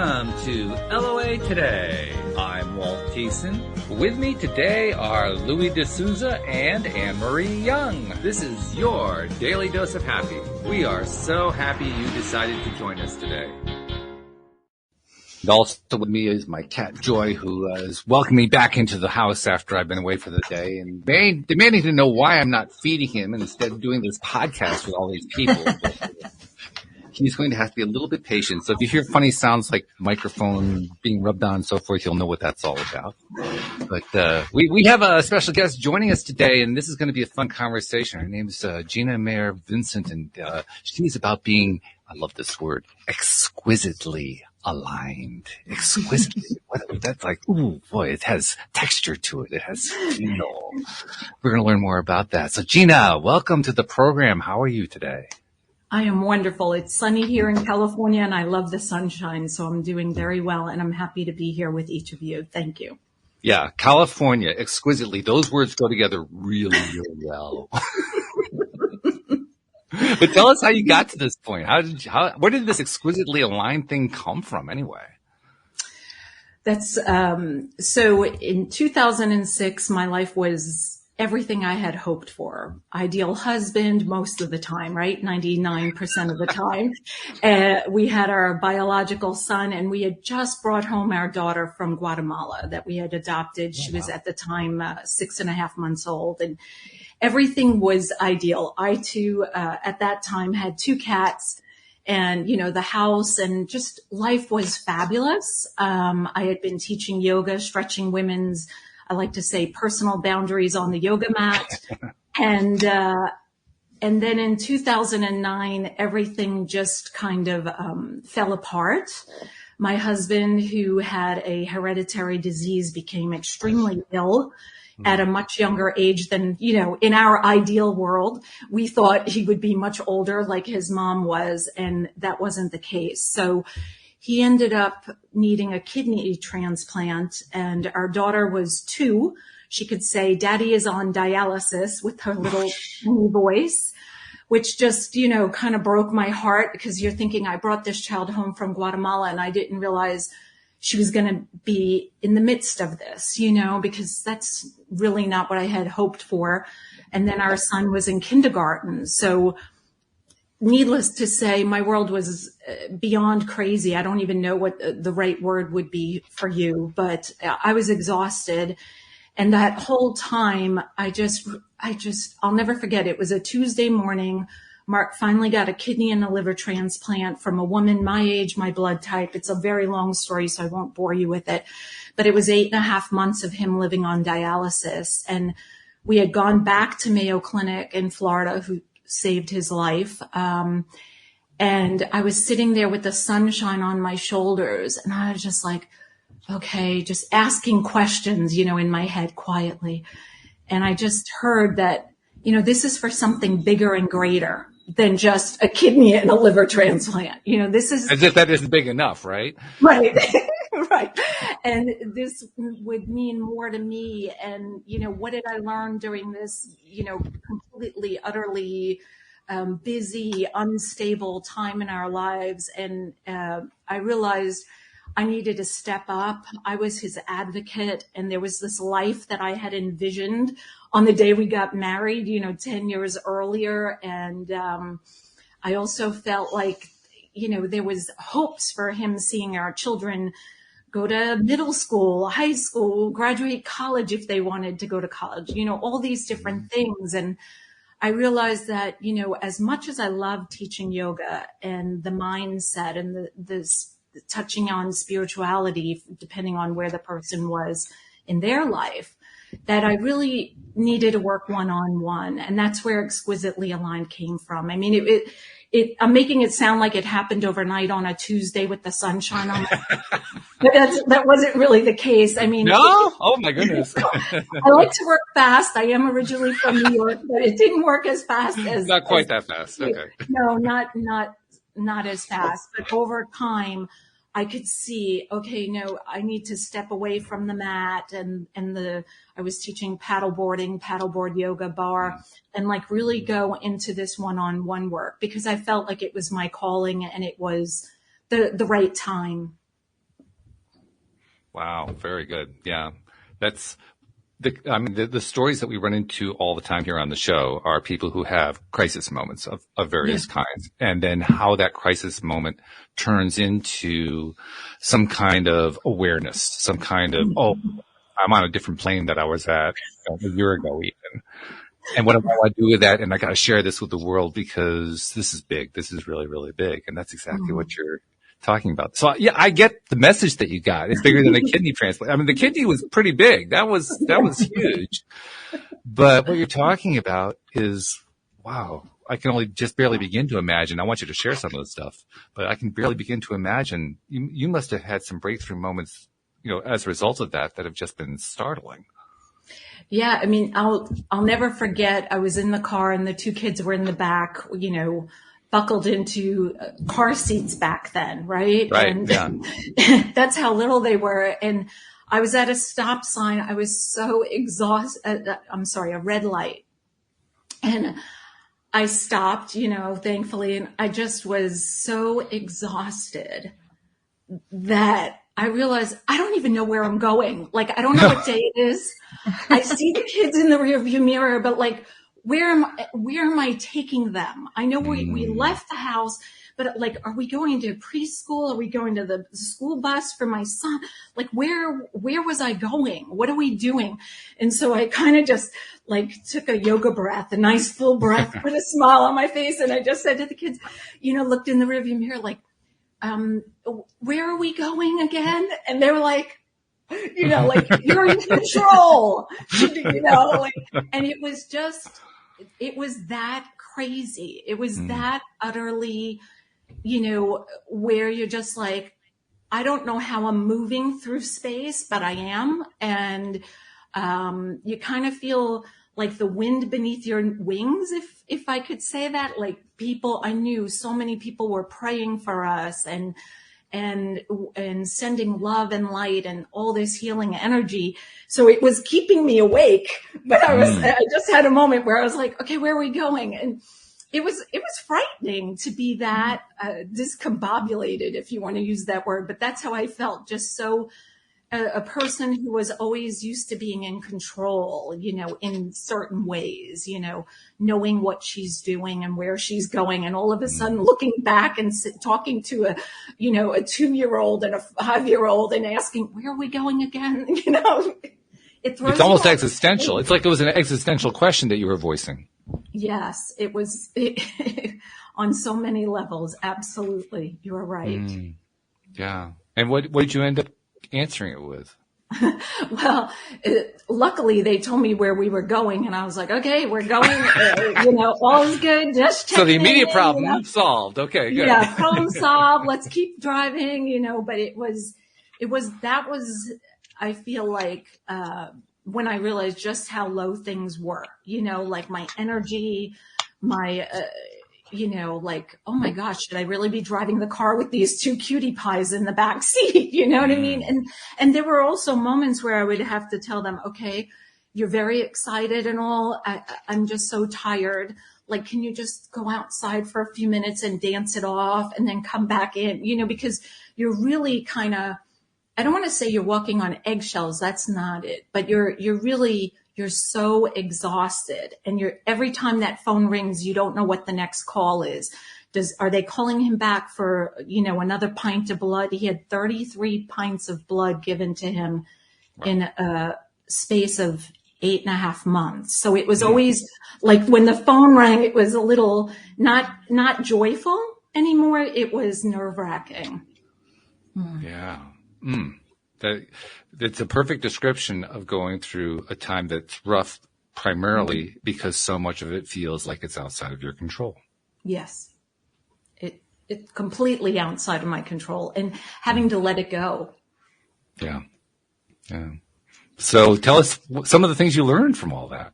Welcome to LOA Today. I'm Walt Thiessen. With me today are Louis D'Souza and Anne-Marie Young. This is your Daily Dose of Happy. We are so happy you decided to join us today. And also with me is my cat Joy, who is welcoming me back into the house after I've been away for the day and demanding to know why I'm not feeding him and instead doing this podcast with all these people. He's going to have to be a little bit patient. So if you hear funny sounds like microphone being rubbed on and so forth, you'll know what that's all about. But we have a special guest joining us today, and this is going to be a fun conversation. Her name's Gina, Maier, Vincent, and she's about being, I love this word, exquisitely aligned. Exquisitely. That's like, ooh, boy, it has texture to it. It has feel. We're going to learn more about that. So Gina, welcome to the program. How are you today? I am wonderful. It's sunny here in California, and I love the sunshine, so I'm doing very well, and I'm happy to be here with each of you. Thank you. Yeah, California, exquisitely. Those words go together really, really well. But tell us how you got to this point. Where did this exquisitely aligned thing come from anyway? That's so in 2006, my life was everything I had hoped for. Ideal husband most of the time, right? 99% of the time. We had our biological son, and we had just brought home our daughter from Guatemala that we had adopted. She was at the time 6.5 months old, and everything was ideal. I too, at that time, had 2 cats, and, the house, and just life was fabulous. I had been teaching yoga, stretching women's, I like to say, personal boundaries on the yoga mat. And then in 2009, everything just kind of fell apart. My husband, who had a hereditary disease, became extremely ill at a much younger age than, in our ideal world. We thought he would be much older like his mom was, and that wasn't the case. So he ended up needing a kidney transplant, and our daughter was 2. She could say, "Daddy is on dialysis," with her little tiny voice, which just, kind of broke my heart, because you're thinking, I brought this child home from Guatemala and I didn't realize she was going to be in the midst of this, because that's really not what I had hoped for. And then our son was in kindergarten. So needless to say, my world was beyond crazy. I don't even know what the right word would be for you, but I was exhausted. And that whole time, I'll never forget. It was a Tuesday morning. Mark finally got a kidney and a liver transplant from a woman my age, my blood type. It's a very long story, so I won't bore you with it. But it was 8.5 months of him living on dialysis. And we had gone back to Mayo Clinic in Florida, who saved his life. And I was sitting there with the sunshine on my shoulders, and I was just like, okay, just asking questions, in my head quietly. And I just heard that, this is for something bigger and greater than just a kidney and a liver transplant. This is as if that isn't big enough, right? Right. Right. And this would mean more to me. And, what did I learn during this, completely, utterly busy, unstable time in our lives? And I realized I needed to step up. I was his advocate, and there was this life that I had envisioned on the day we got married, 10 years earlier. And I also felt like, there was hopes for him seeing our children go to middle school, high school, graduate college if they wanted to go to college, all these different things. And I realized that, as much as I love teaching yoga and the mindset and the touching on spirituality, depending on where the person was in their life, that I really needed to work one-on-one. And that's where Exquisitely Aligned came from. I mean, I'm making it sound like it happened overnight on a Tuesday with the sunshine on my but that wasn't really the case. I mean, no? Oh my goodness. I like to work fast. I am originally from New York, but it didn't work as fast as not quite that fast. Okay. No, not as fast. But over time, I could see, okay, no, I need to step away from the mat and I was teaching paddleboard yoga bar, and like really go into this one-on-one work because I felt like it was my calling and it was the right time. Wow. Very good. Yeah. That's the stories that we run into all the time here on the show are people who have crisis moments of Yeah. various kinds. And then how that crisis moment turns into some kind of awareness, some kind of, oh, I'm on a different plane that I was at a year ago even. And what do I do with that? And I got to share this with the world because this is big. This is really, really big. And that's exactly what you're talking about. So yeah, I get the message that you got. It's bigger than a kidney transplant. I mean, the kidney was pretty big. That was huge. But what you're talking about is, wow, I can only just barely begin to imagine. I want you to share some of the stuff, but I can barely begin to imagine. You must have had some breakthrough moments, as a result of that have just been startling. Yeah, I mean, I'll never forget. I was in the car and the two kids were in the back, buckled into car seats back then, right? Right. And yeah. that's how little they were. And I was at a stop sign. I was so exhausted. A red light. And I stopped, thankfully. And I just was so exhausted that I realized I don't even know where I'm going. Like, I don't know what day it is. I see the kids in the rearview mirror, but like, where am I taking them? I know we left the house, but like, are we going to preschool? Are we going to the school bus for my son? Like, where was I going? What are we doing? And so I kind of just like took a yoga breath, a nice full breath, put a smile on my face. And I just said to the kids, looked in the rearview mirror, like, where are we going again? And they were like, like, you're in control, and it was that crazy. It was that utterly, where you're just like, I don't know how I'm moving through space, but I am. And, you kind of feel like the wind beneath your wings, if I could say that. Like, I knew so many people were praying for us and sending love and light and all this healing energy. So it was keeping me awake, but I just had a moment where I was like, okay, where are we going? And it was frightening to be that discombobulated, if you want to use that word, but that's how I felt. Just so a person who was always used to being in control, in certain ways, knowing what she's doing and where she's going. And all of a sudden looking back and talking to a 2-year-old and a 5-year-old and asking, where are we going again? It throws it's almost existential. It's like it was an existential question that you were voicing. Yes, it was on so many levels. Absolutely. You're right. Yeah. And what did you end up answering it with? Well, luckily they told me where we were going, and I was like, okay, we're going, all is good. Just check. So the immediate problem solved. Okay, good. Yeah, problem solved. Let's keep driving, but I feel like, when I realized just how low things were, like my energy, my, like, oh my gosh, should I really be driving the car with these two cutie pies in the back seat? You know what I mean? And there were also moments where I would have to tell them, okay, you're very excited and all. I'm just so tired. Like, can you just go outside for a few minutes and dance it off and then come back in, because you're really kind of, I don't want to say you're walking on eggshells. That's not it, but you're so exhausted, and every time that phone rings, you don't know what the next call is. Are they calling him back for, another pint of blood? He had 33 pints of blood given to him in a space of 8.5 months. So it was always like when the phone rang, it was a little not joyful anymore. It was nerve-wracking. Yeah. That's a perfect description of going through a time that's rough, primarily because so much of it feels like it's outside of your control. Yes. It's completely outside of my control, and having to let it go. Yeah. Yeah. So tell us some of the things you learned from all that.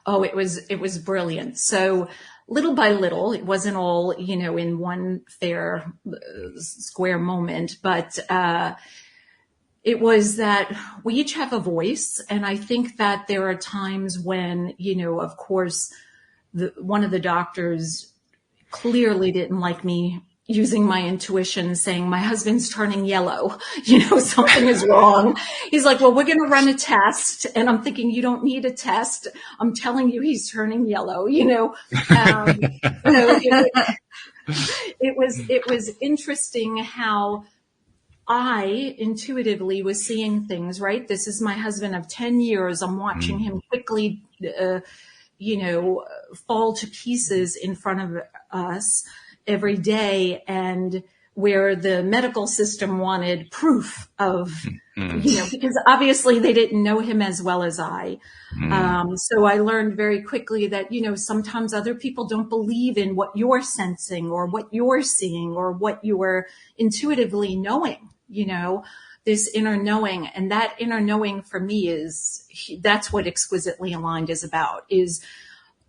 Oh, it was brilliant. So little by little, it wasn't all, in one fair square moment, but, it was that we each have a voice. And I think that there are times when, of course, one of the doctors clearly didn't like me, using my intuition, saying, my husband's turning yellow, something is wrong. He's like, well, we're going to run a test. And I'm thinking, you don't need a test. I'm telling you, he's turning yellow, So it was interesting how I intuitively was seeing things, right? This is my husband of 10 years. I'm watching him quickly, fall to pieces in front of us every day, and where the medical system wanted proof of, because obviously they didn't know him as well as I. So I learned very quickly that, sometimes other people don't believe in what you're sensing or what you're seeing or what you're intuitively knowing, this inner knowing. And that inner knowing for me that's what Exquisitely Aligned is about, is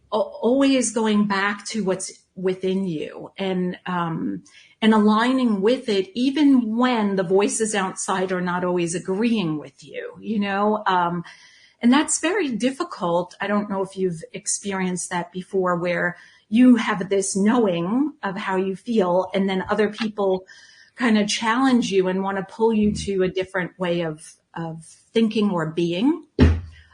always going back to what's within you and aligning with it, even when the voices outside are not always agreeing with you, and that's very difficult. I don't know if you've experienced that before, where you have this knowing of how you feel, and then other people kind of challenge you and want to pull you to a different way of thinking or being.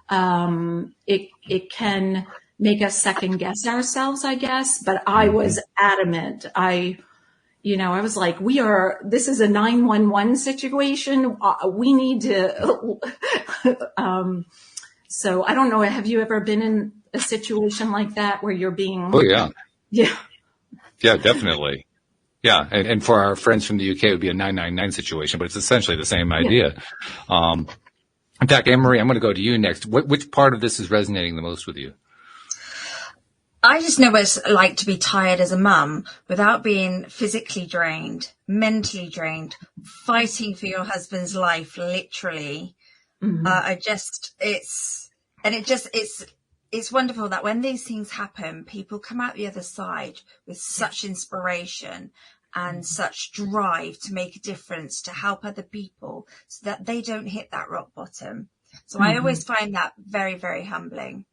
It can make us second guess ourselves, I guess, but I was adamant. I was like, this is a 911 situation. We need to, so I don't know. Have you ever been in a situation like that where you're being? Oh, yeah. Yeah. Yeah, definitely. Yeah. And for our friends from the UK, it would be a 999 situation, but it's essentially the same idea. Yeah. In fact, Anne-Marie, I'm going to go to you next. Which part of this is resonating the most with you? I just know what it's like to be tired as a mum without being physically drained, mentally drained, fighting for your husband's life, literally. Mm-hmm. It's wonderful that when these things happen, people come out the other side with such inspiration and such drive to make a difference, to help other people so that they don't hit that rock bottom. So I always find that very, very humbling.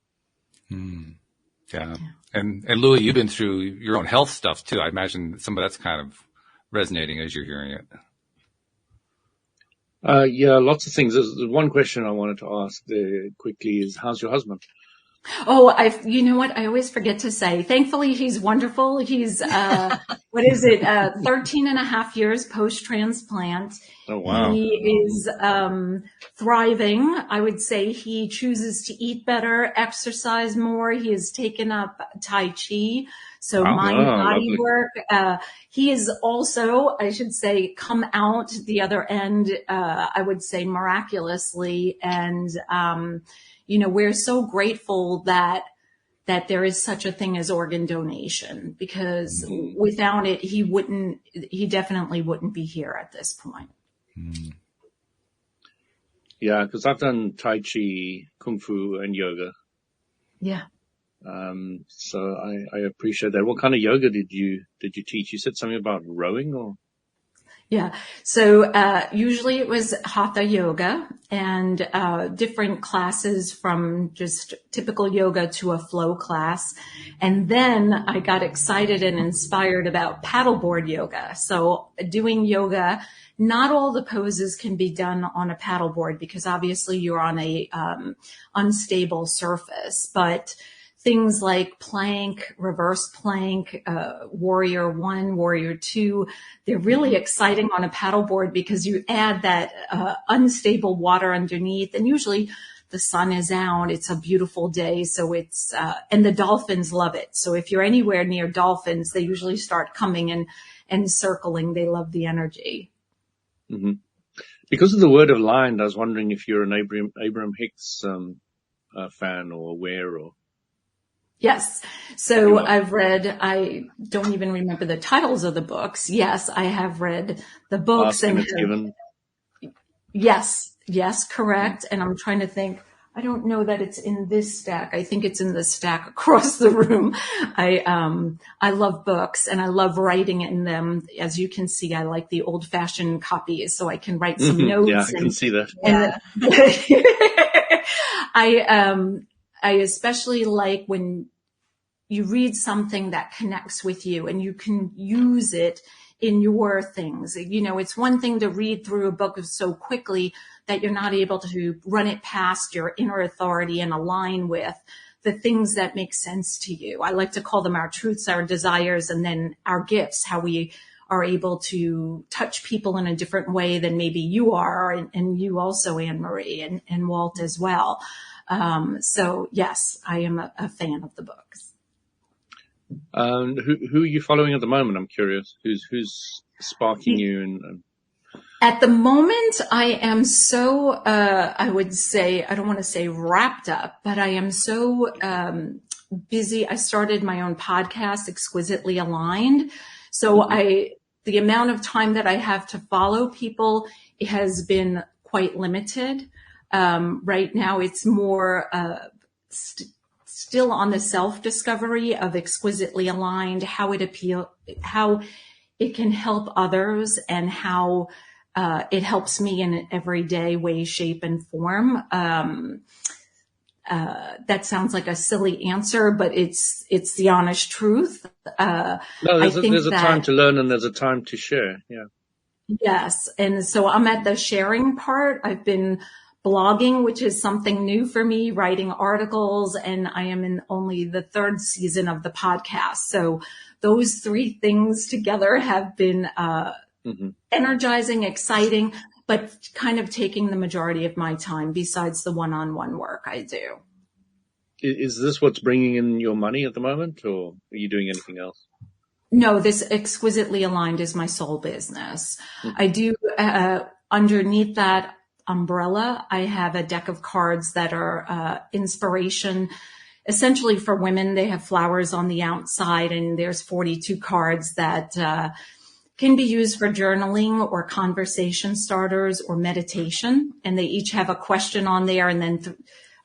Yeah. And Louis, you've been through your own health stuff too. I imagine some of that's kind of resonating as you're hearing it. Yeah, lots of things. There's one question I wanted to ask there quickly is, how's your husband? Oh, you know what? I always forget to say, thankfully, he's wonderful. He's, 13 and a half years post-transplant. Oh, wow. He is, thriving. I would say he chooses to eat better, exercise more. He has taken up Tai Chi. So mind-body work. He is also, I should say, come out the other end, I would say miraculously. And, we're so grateful that there is such a thing as organ donation, because without it, he definitely wouldn't be here at this point. Yeah, because I've done Tai Chi, Kung Fu, and yoga. Yeah. So I appreciate that. What kind of yoga did you teach? You said something about rowing, or? Yeah. So, usually it was hatha yoga and, different classes, from just typical yoga to a flow class. And then I got excited and inspired about paddleboard yoga. So doing yoga, not all the poses can be done on a paddleboard because obviously you're on a, unstable surface, but things like plank, reverse plank, warrior 1, warrior 2, they're really exciting on a paddleboard because you add that unstable water underneath, and usually the sun is out. It's a beautiful day. So it's, and the dolphins love it. So if you're anywhere near dolphins, they usually start coming and circling. They love the energy. Mm-hmm. Because of the word aligned, I was wondering if you're an Abraham Hicks fan or aware or. Yes. So I've read, I don't even remember the titles of the books. Yes, I have read the books. Ask and it's given. Yes, correct. And I'm trying to think, I don't know that it's in this stack. I think it's in the stack across the room. I love books and I love writing in them. As you can see, I like the old fashioned copies so I can write some notes. Yeah, I can see that. I especially like when you read something that connects with you and you can use it in your things. You know, it's one thing to read through a book so quickly that you're not able to run it past your inner authority and align with the things that make sense to you. I like to call them our truths, our desires, and then our gifts, how we are able to touch people in a different way than maybe you are, and you also, Anne-Marie, and Walt as well. So yes, I am a fan of the books. Who are you following at the moment? I'm curious. Who's sparking you? And At the moment, I am so, I would say, I don't want to say wrapped up, but I am so busy. I started my own podcast, Exquisitely Aligned. So the amount of time that I have to follow people has been quite limited. Right now, it's more still on the self-discovery of Exquisitely Aligned, how it can help others, and how it helps me in an everyday way, shape, and form. That sounds like a silly answer, but it's the honest truth. No, there's a time to learn and there's a time to share. Yeah. Yes. And so I'm at the sharing part. I've been blogging, which is something new for me, writing articles, and I am in only the 3rd season of the podcast. So those 3 things together have been energizing, exciting, but kind of taking the majority of my time besides the one-on-one work I do. Is this what's bringing in your money at the moment, or are you doing anything else? No, this Exquisitely Aligned is my sole business. I do, underneath that umbrella, I have a deck of cards that are inspiration, essentially for women. They have flowers on the outside, and there's 42 cards that can be used for journaling or conversation starters or meditation. And they each have a question on there, and then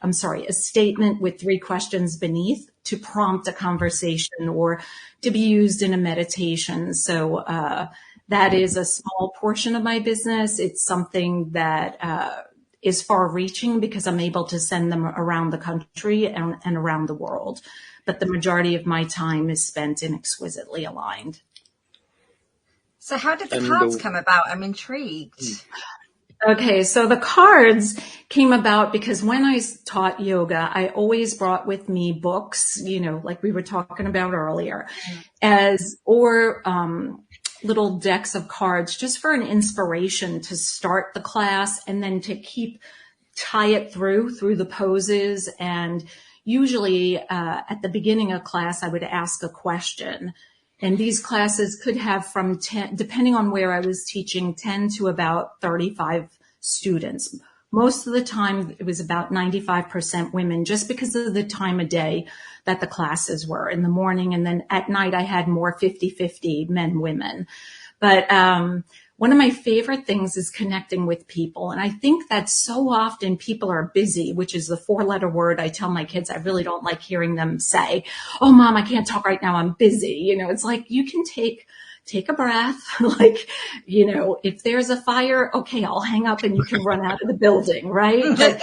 a statement with 3 questions beneath to prompt a conversation or to be used in a meditation. So that is a small portion of my business. It's something that is far-reaching because I'm able to send them around the country and around the world. But the majority of my time is spent in Exquisitely Aligned. So how did the cards come about? I'm intrigued. Okay, so the cards came about because when I taught yoga, I always brought with me books, you know, like we were talking about earlier, or little decks of cards just for an inspiration to start the class and then to tie it through the poses. And usually at the beginning of class, I would ask a question. And these classes could have from 10, depending on where I was teaching, 10 to about 35 students. Most of the time, it was about 95% women, just because of the time of day that the classes were in the morning. And then at night, I had more 50-50 men, women. But one of my favorite things is connecting with people. And I think that so often people are busy, which is the 4-letter word I tell my kids I really don't like hearing them say, "Oh, Mom, I can't talk right now. I'm busy." You know, it's like you can take a breath. Like, you know, if there's a fire, okay, I'll hang up and you can run out of the building, right? But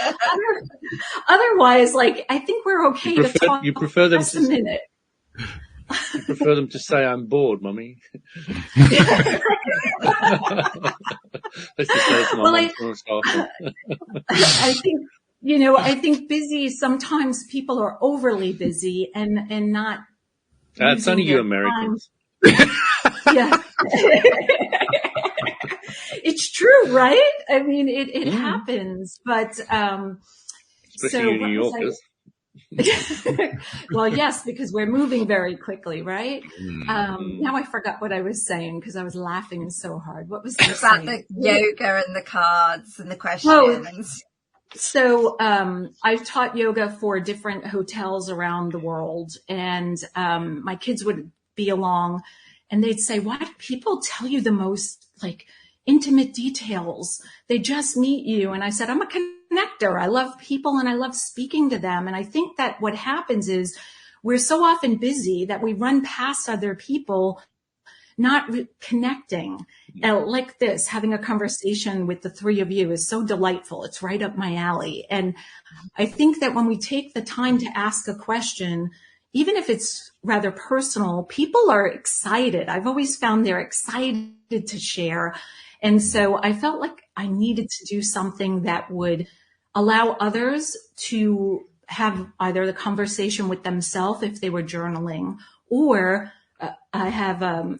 otherwise, like, I think we're okay to talk you prefer them just a minute. You prefer them to say, "I'm bored, Mummy." Let's just say it to my staff. I think, you know, busy, sometimes people are overly busy and not. That's only you Americans. Yeah. It's true, right? I mean, it happens, but, especially you New Yorkers. Well, yes, because we're moving very quickly, right? Now I forgot what I was saying because I was laughing so hard. What was I saying? About the yoga and the cards and the questions. So I've taught yoga for different hotels around the world, and my kids would be along, and they'd say, "Why do people tell you the most like intimate details? They just meet you." And I said, "I'm a connector. I love people and I love speaking to them." And I think that what happens is we're so often busy that we run past other people, not connecting. Like this, having a conversation with the 3 of you is so delightful. It's right up my alley. And I think that when we take the time to ask a question, even if it's rather personal, people are excited. I've always found they're excited to share. And so I felt like I needed to do something that would allow others to have either the conversation with themselves if they were journaling, or I have a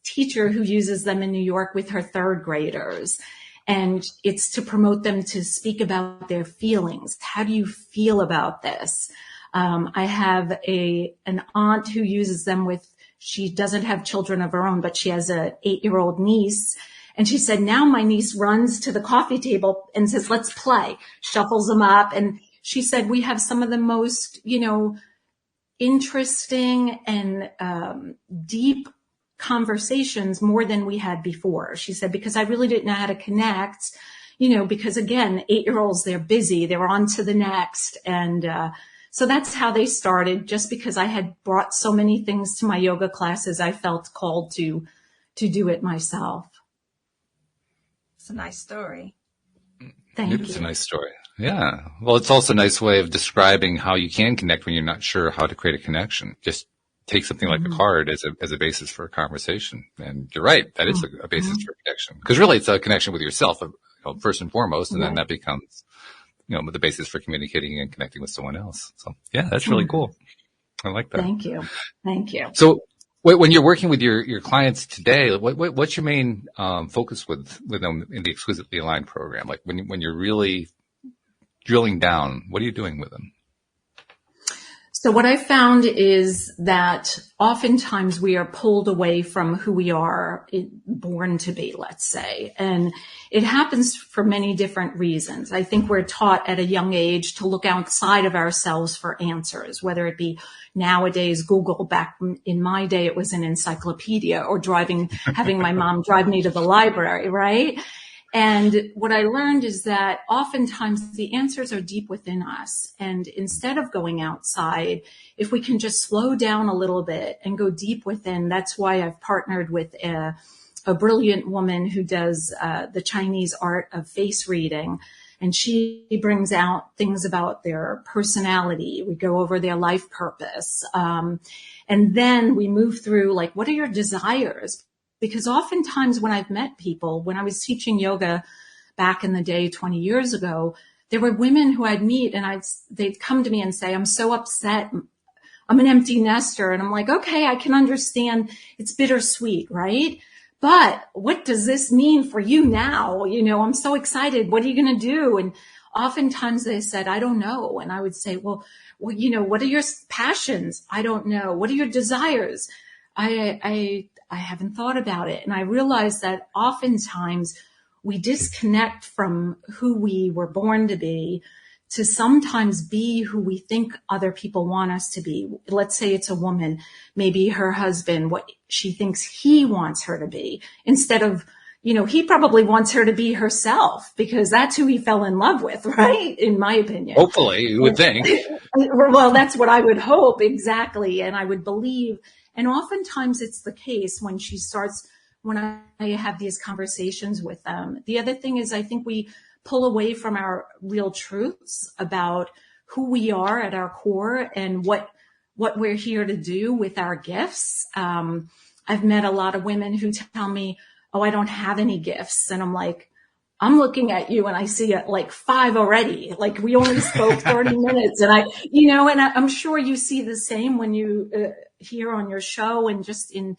teacher who uses them in New York with her third graders. And it's to promote them to speak about their feelings. How do you feel about this? I have an aunt who uses them she doesn't have children of her own, but she has an 8-year-old niece. And she said, now my niece runs to the coffee table and says, let's play, shuffles them up. And she said, we have some of the most, interesting and deep conversations, more than we had before. She said, because I really didn't know how to connect, because again, 8-year-olds, they're busy, they're on to the next. And so that's how they started. Just because I had brought so many things to my yoga classes, I felt called to do it myself. It's a nice story. Thank you. It's a nice story. Yeah. Well, it's also a nice way of describing how you can connect when you're not sure how to create a connection. Just take something like a card as a basis for a conversation. And you're right. That is a basis for connection. Because really it's a connection with yourself, first and foremost. And then that becomes, the basis for communicating and connecting with someone else. So yeah, that's really cool. I like that. Thank you. Thank you. So when you're working with your clients today, what's your main focus with them in the Exquisitely Aligned program? Like when you're really drilling down, what are you doing with them? So what I found is that oftentimes we are pulled away from who we are born to be, let's say. And it happens for many different reasons. I think we're taught at a young age to look outside of ourselves for answers, whether it be nowadays Google. Back in my day, it was an encyclopedia, or having my mom drive me to the library, right? And what I learned is that oftentimes the answers are deep within us. And instead of going outside, if we can just slow down a little bit and go deep within, that's why I've partnered with a brilliant woman who does the Chinese art of face reading. And she brings out things about their personality. We go over their life purpose. And then we move through, like, what are your desires? Because oftentimes when I've met people, when I was teaching yoga back in the day, 20 years ago, there were women who I'd meet and they'd come to me and say, I'm so upset. I'm an empty nester. And I'm like, okay, I can understand. It's bittersweet, right? But what does this mean for you now? I'm so excited. What are you going to do? And oftentimes they said, I don't know. And I would say, well, what are your passions? I don't know. What are your desires? I haven't thought about it. And I realized that oftentimes we disconnect from who we were born to be to sometimes be who we think other people want us to be. Let's say it's a woman, maybe her husband, what she thinks he wants her to be, instead of, he probably wants her to be herself because that's who he fell in love with, right? In my opinion. Hopefully, you would think. Well, that's what I would hope. Exactly. And I would believe. And oftentimes it's the case when I have these conversations with them. The other thing is I think we pull away from our real truths about who we are at our core and what we're here to do with our gifts. I've met a lot of women who tell me, oh, I don't have any gifts. And I'm like, I'm looking at you and I see like 5 already. Like we only spoke 30 minutes and I'm sure you see the same when you here on your show and just in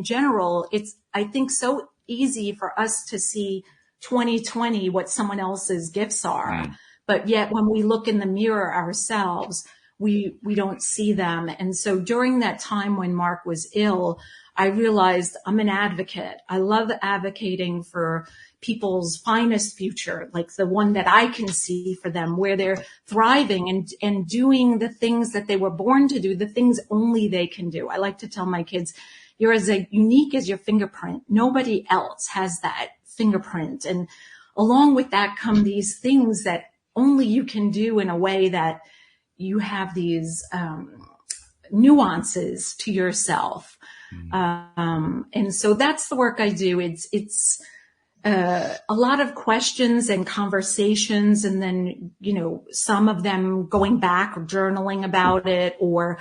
general. It's, I think, so easy for us to see 2020 what someone else's gifts are. But yet when we look in the mirror ourselves, we don't see them. And so during that time when Mark was ill, I realized I'm an advocate. I love advocating for people's finest future, like the one that I can see for them, where they're thriving and doing the things that they were born to do, the things only they can do. I like to tell my kids, you're as unique as your fingerprint. Nobody else has that fingerprint. And along with that come these things that only you can do in a way that you have these nuances to yourself. And so that's the work I do. It's a lot of questions and conversations, and then, some of them going back or journaling about it, or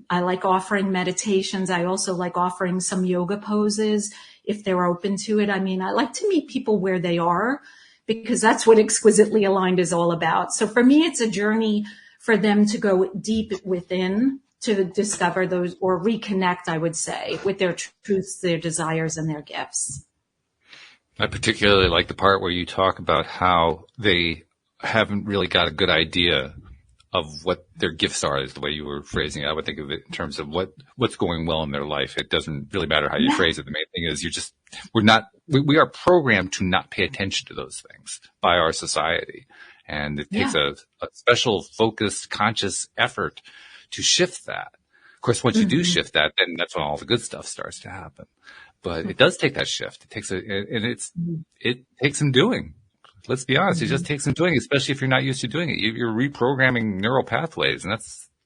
I like offering meditations. I also like offering some yoga poses if they're open to it. I mean, I like to meet people where they are, because that's what Exquisitely Aligned is all about. So for me, it's a journey for them to go deep within to discover those, or reconnect, I would say, with their truths, their desires, and their gifts. I particularly like the part where you talk about how they haven't really got a good idea of what their gifts are, is the way you were phrasing it. I would think of it in terms of what's going well in their life. It doesn't really matter how you phrase it. The main thing is we are programmed to not pay attention to those things by our society. And it takes a special, focused, conscious effort to shift that. Of course, once you do shift that, then that's when all the good stuff starts to happen. But it does take that shift. It takes some doing. Let's be honest. It just takes some doing, especially if you're not used to doing it. You're reprogramming neural pathways, and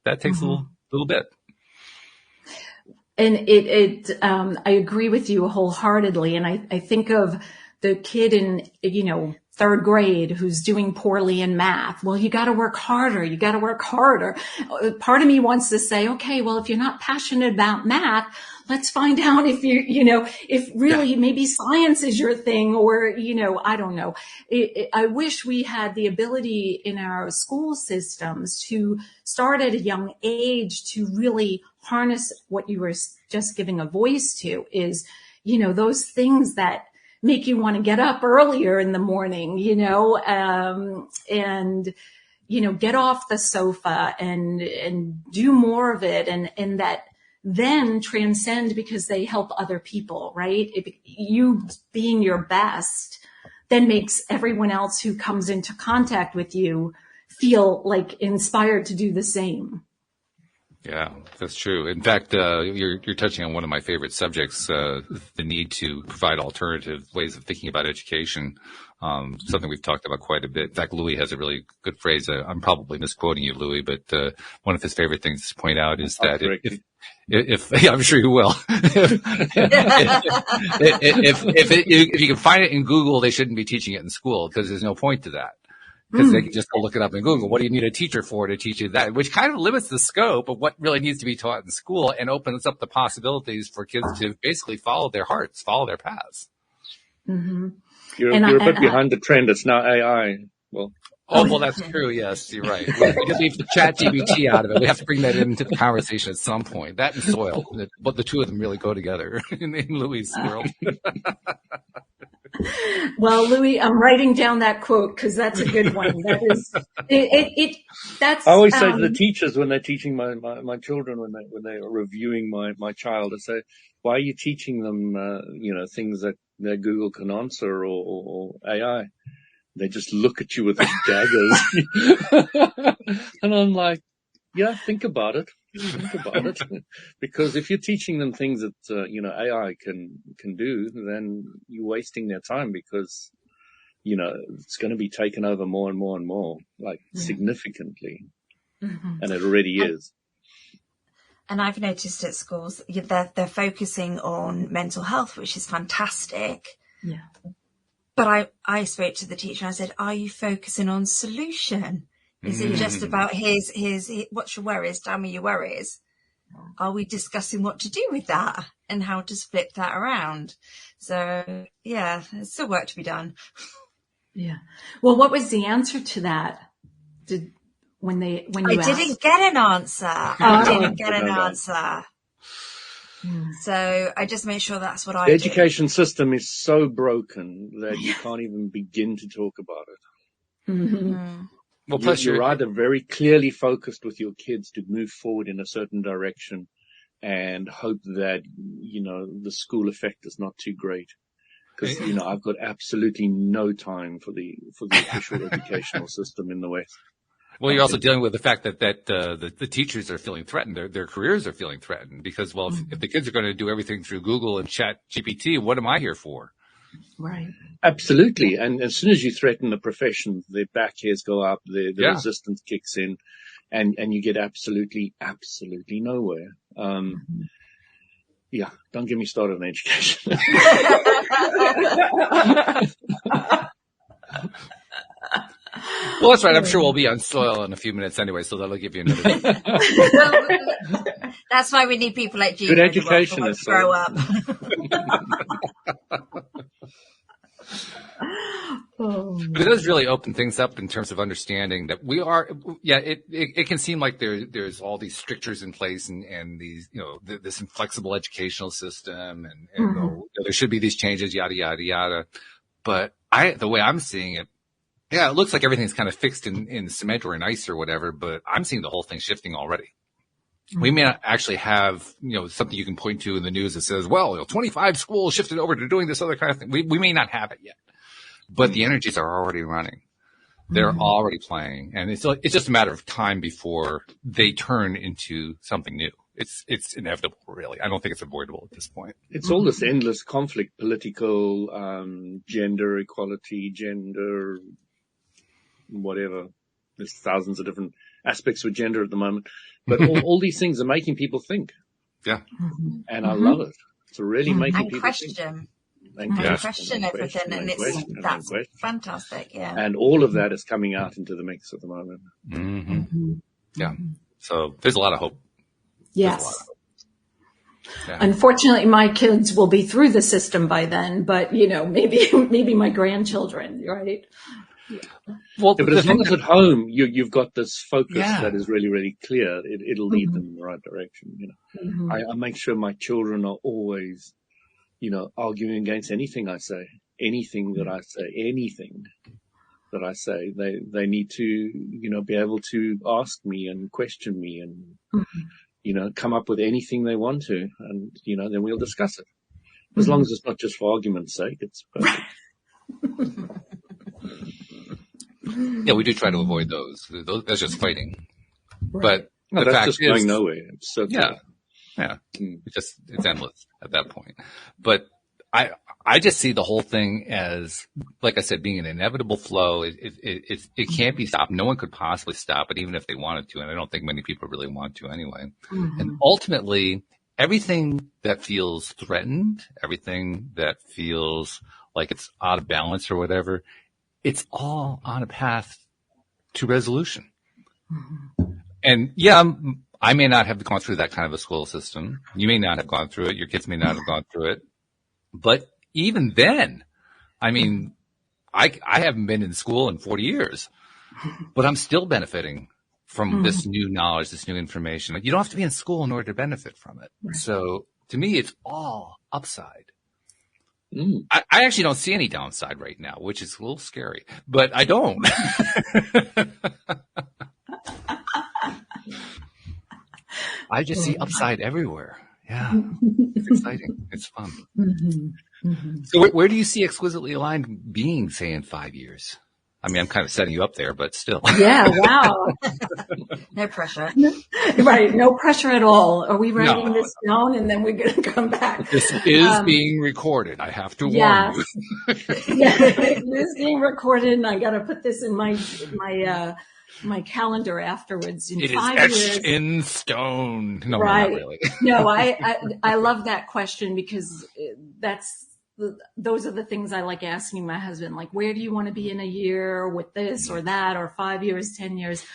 that takes a little bit. And I agree with you wholeheartedly. And I think of the kid in, third grade who's doing poorly in math. Well, you got to work harder. You got to work harder. Part of me wants to say, okay, well, if you're not passionate about math, let's find out if if really maybe science is your thing, or, I don't know. I wish we had the ability in our school systems to start at a young age to really harness what you were just giving a voice to, is, those things that make you want to get up earlier in the morning, and, get off the sofa and do more of it, and that then transcend, because they help other people, right? You being your best then makes everyone else who comes into contact with you feel like inspired to do the same. Yeah, that's true. In fact, you're touching on one of my favorite subjects, the need to provide alternative ways of thinking about education. Something we've talked about quite a bit. In fact, Louis has a really good phrase. I'm probably misquoting you, Louis, but one of his favorite things to point out is that if I'm sure you will, if you can find it in Google, they shouldn't be teaching it in school, because there's no point to that. Because they can just go look it up in Google. What do you need a teacher for to teach you that? Which kind of limits the scope of what really needs to be taught in school, and opens up the possibilities for kids to basically follow their hearts, follow their paths. Mm-hmm. You're a bit behind the trend. It's now AI. Well, that's true. Yes, you're right. We just leave the ChatGPT out of it. We have to bring that into the conversation at some point. That and soil, but the two of them really go together in Louis' world. Well, Louis, I'm writing down that quote, because that's a good one. That is, that's. I always say to the teachers when they're teaching my children, when they are reviewing my child, I say, why are you teaching them, things that Google can answer, or AI? They just look at you with these daggers. And I'm like, yeah, think about it. Because if you're teaching them things that, AI can do, then you're wasting their time, because, it's going to be taken over more and more and more, significantly. Mm-hmm. And it already is. And I've noticed at schools, they're focusing on mental health, which is fantastic. Yeah. But I spoke to the teacher and I said, are you focusing on solution? Is it just about his what's your worries? Tell me your worries. Are we discussing what to do with that and how to flip that around? So yeah, there's still work to be done. Yeah. Well, what was the answer to that? When you asked? Didn't get an answer. I didn't get an answer. So I just made sure that's what I do. The education system is so broken that you can't even begin to talk about it. Mm-hmm. Well, plus you're either very clearly focused with your kids to move forward in a certain direction and hope that, the school effect is not too great. Because, I've got absolutely no time for the official educational system in the West. Well, you're also dealing with the fact that the teachers are feeling threatened. Their careers are feeling threatened, because, if the kids are going to do everything through Google and ChatGPT, what am I here for? Right. Absolutely. And as soon as you threaten the profession, their back hairs go up, the resistance kicks in, and you get absolutely nowhere. Yeah, don't get me started on education. Well, that's right. I'm sure we'll be on soil in a few minutes anyway, so that'll give you another. That's why we need people like Gina. Good education to is grow up. But it does really open things up in terms of understanding that we are, it can seem like there's all these strictures in place and these, this inflexible educational system and there should be these changes, yada, yada, yada. But the way I'm seeing it, it looks like everything's kind of fixed in cement or in ice or whatever, but I'm seeing the whole thing shifting already. We may not actually have, something you can point to in the news that says, well, 25 schools shifted over to doing this other kind of thing. We may not have it yet. But the energies are already running. They're already playing. And it's just a matter of time before they turn into something new. It's inevitable, really. I don't think it's avoidable at this point. It's all this endless conflict, political, gender equality, gender, whatever. There's thousands of different aspects with gender at the moment. But all these things are making people think. Yeah. And I love it. It's really making people question. think. Question everything, and that's fantastic. Yeah, and all of that is coming out into the mix at the moment. Yeah, so there's a lot of hope. Yes. Yeah. Unfortunately, my kids will be through the system by then, but maybe my grandchildren, right? Yeah. Well, but as long as at home you've got this focus that is really, really clear, it'll lead them in the right direction. I make sure my children are always, arguing against anything I say, anything that I say, they need to, be able to ask me and question me and, come up with anything they want to. And, then we'll discuss it. As long as it's not just for argument's sake, it's perfect. Yeah, we do try to avoid those. That's just fighting. Right. But that's just going nowhere. It's so clear. Yeah. It's endless at that point. But I just see the whole thing as, like I said, being an inevitable flow. It can't be stopped. No one could possibly stop it, even if they wanted to. And I don't think many people really want to anyway. And ultimately, everything that feels threatened, everything that feels like it's out of balance or whatever, it's all on a path to resolution. And I may not have gone through that kind of a school system. You may not have gone through it. Your kids may not have gone through it. But even then, I mean, I haven't been in school in 40 years, but I'm still benefiting from this new knowledge, this new information. You don't have to be in school in order to benefit from it. Right. So to me, it's all upside. I actually don't see any downside right now, which is a little scary, but I don't. I just see upside everywhere. Yeah. It's exciting. It's fun. So where do you see Exquisitely Aligned being, say, in 5 years? I mean, I'm kind of setting you up there, but still. Yeah, wow. No pressure. Right, no pressure at all. Are we writing this down and then we're going to come back? This is being recorded. I have to warn you. It is being recorded, and I got to put this in my calendar afterwards. In it 5 is years, etched in stone. No, right. Not really. No, I love that question because those are the things I like asking my husband, like, where do you want to be in a year with this or that, or 5 years, 10 years?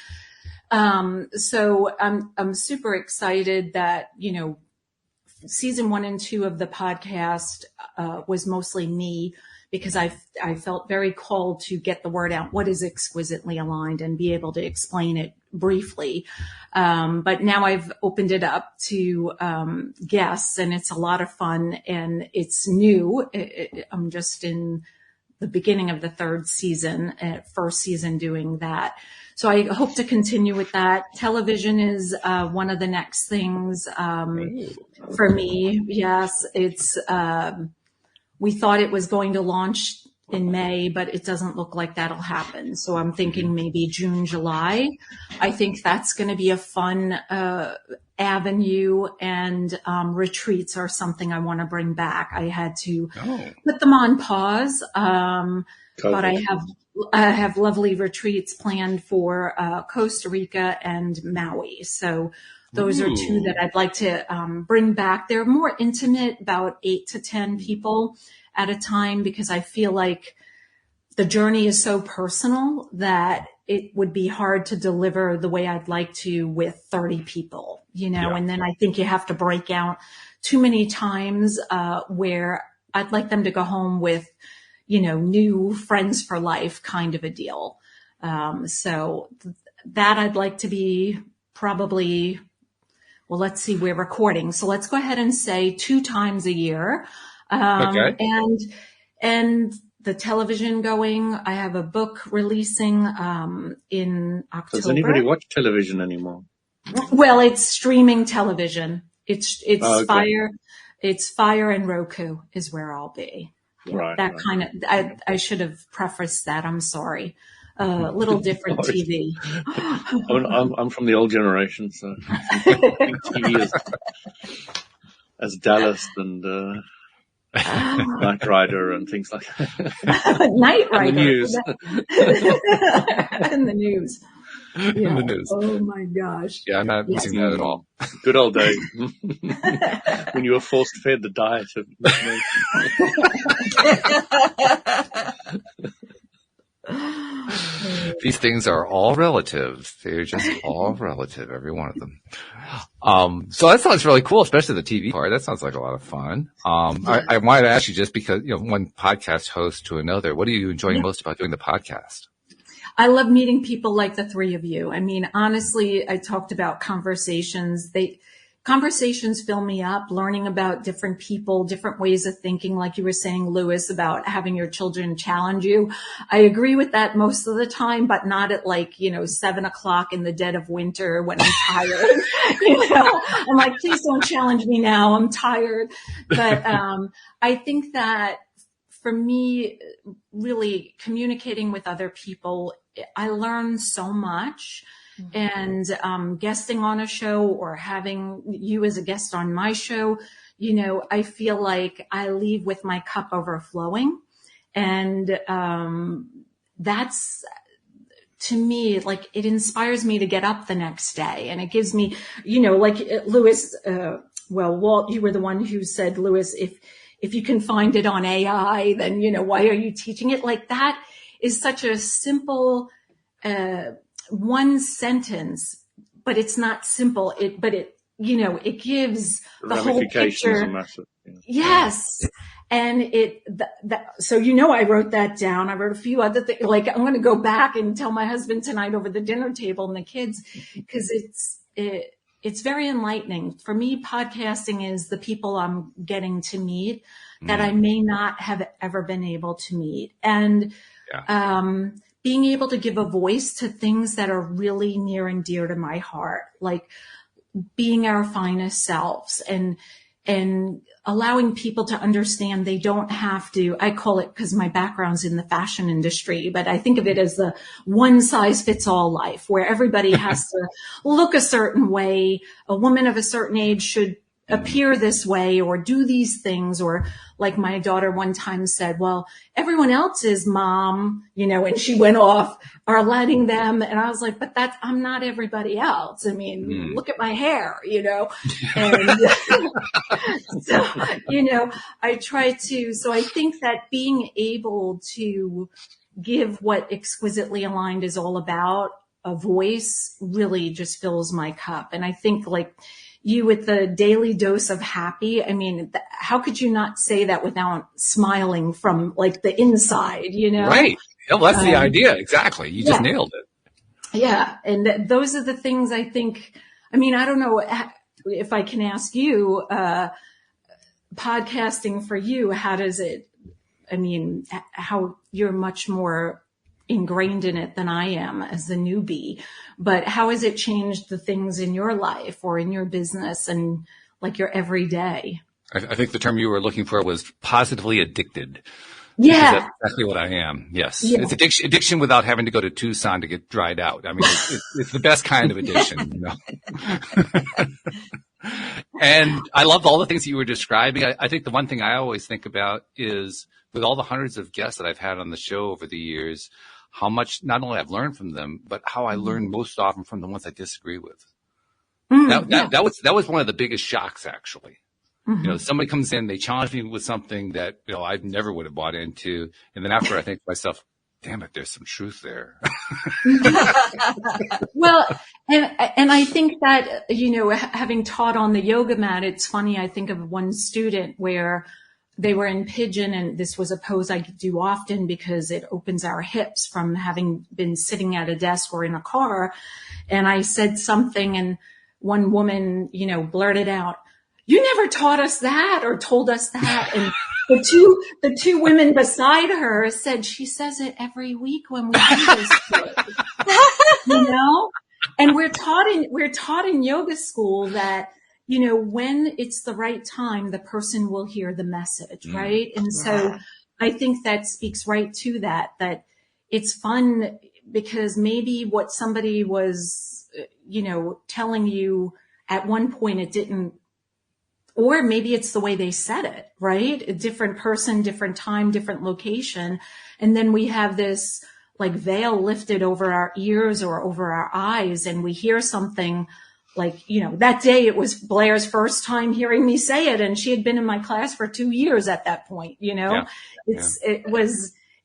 So I'm super excited that, season 1 and 2 of the podcast, was mostly me, because I felt very called to get the word out. What is Exquisitely Aligned, and be able to explain it briefly. But now I've opened it up to guests, and it's a lot of fun, and it's new. I'm just in the beginning of the third season, first season doing that. So I hope to continue with that. Television is one of the next things for me. Yes, it's we thought it was going to launch in May, but it doesn't look like that'll happen. So I'm thinking maybe June, July. I think that's going to be a fun avenue, and retreats are something I want to bring back. I had to put them on pause, but I have lovely retreats planned for Costa Rica and Maui. So Those are two that I'd like to bring back. They're more intimate, about 8 to 10 people at a time, because I feel like the journey is so personal that it would be hard to deliver the way I'd like to with 30 people, and then I think you have to break out too many times where I'd like them to go home with, new friends for life kind of a deal. So that I'd like to be probably, well, let's see, we're recording. So let's go ahead and say 2 times a year. Okay. And the television going. I have a book releasing in October. Does anybody watch television anymore? Well, it's streaming television. It's okay. Fire. It's Fire and Roku is where I'll be. Yeah, Right. That kind of. I should have prefaced that. I'm sorry. Little different TV. I'm from the old generation, so TV as Dallas and Knight Rider and things like that. Knight Rider. And the news. And the news. Yeah. The news. Oh my gosh. Yeah, I'm not missing that at all. Good old days when you were forced fed the diet of These things are all relative. They're just all relative, every one of them. So that sounds really cool, especially the TV part. That sounds like a lot of fun. I wanted to ask you, just because, one podcast host to another, what are you enjoying most about doing the podcast? I love meeting people like the three of you. I mean, honestly, I talked about conversations. Conversations fill me up, learning about different people, different ways of thinking, like you were saying, Lewis, about having your children challenge you. I agree with that most of the time, but not at 7:00 in the dead of winter when I'm tired. I'm like, please don't challenge me now. I'm tired. But I think that for me, really communicating with other people, I learn so much. And guesting on a show or having you as a guest on my show, I feel like I leave with my cup overflowing. And that's, to me, like, it inspires me to get up the next day. And it gives me, like Lewis, Walt, you were the one who said, Lewis, if you can find it on AI, then, why are you teaching it? Like, that is such a simple, one sentence, but it's not simple. It gives the whole picture. Massive, Yes. And so, I wrote that down. I wrote a few other things. Like, I'm going to go back and tell my husband tonight over the dinner table and the kids, because it's very enlightening. For me, podcasting is the people I'm getting to meet that I may not have ever been able to meet. And, being able to give a voice to things that are really near and dear to my heart, like being our finest selves and allowing people to understand they don't have to, I call it, because my background's in the fashion industry, but I think of it as the one size fits all life where everybody has to look a certain way. A woman of a certain age should appear this way or do these things, or like my daughter one time said, well, everyone else's mom, and she went off, are letting them. And I was like, but I'm not everybody else. I mean, look at my hair, and so, I try to, so I think that being able to give what Exquisitely Aligned is all about, a voice, really just fills my cup. And I think, like, you with the daily dose of happy, I mean, how could you not say that without smiling from like the inside, Right. Well, that's the idea. Exactly. You just nailed it. Yeah. And those are the things I think, I mean, I don't know if I can ask you, podcasting for you, how does it, I mean, how you're much more ingrained in it than I am as a newbie, but how has it changed the things in your life or in your business and like your everyday? I think the term you were looking for was positively addicted. Yeah. That's exactly what I am. Yes. Yeah. It's addiction without having to go to Tucson to get dried out. I mean, it's the best kind of addiction, And I loved all the things that you were describing. I think the one thing I always think about is, with all the hundreds of guests that I've had on the show over the years, how much not only I've learned from them, but how I learn most often from the ones I disagree with. That was one of the biggest shocks, actually. Somebody comes in, they challenge me with something that, I never would have bought into. And then after I think to myself, damn it, there's some truth there. Well, and I think that, having taught on the yoga mat, it's funny. I think of one student where they were in pigeon, and this was a pose I do often because it opens our hips from having been sitting at a desk or in a car. And I said something, and one woman, blurted out, "You never taught us that or told us that." And the two women beside her said, "She says it every week when we do this." And we're taught in yoga school that, when it's the right time, the person will hear the message, right? And so I think that speaks right to that it's fun because maybe what somebody was, telling you at one point it didn't, or maybe it's the way they said it, right? A different person, different time, different location. And then we have this like veil lifted over our ears or over our eyes, and we hear something like, that day it was Blair's first time hearing me say it, and she had been in my class for 2 years at that point,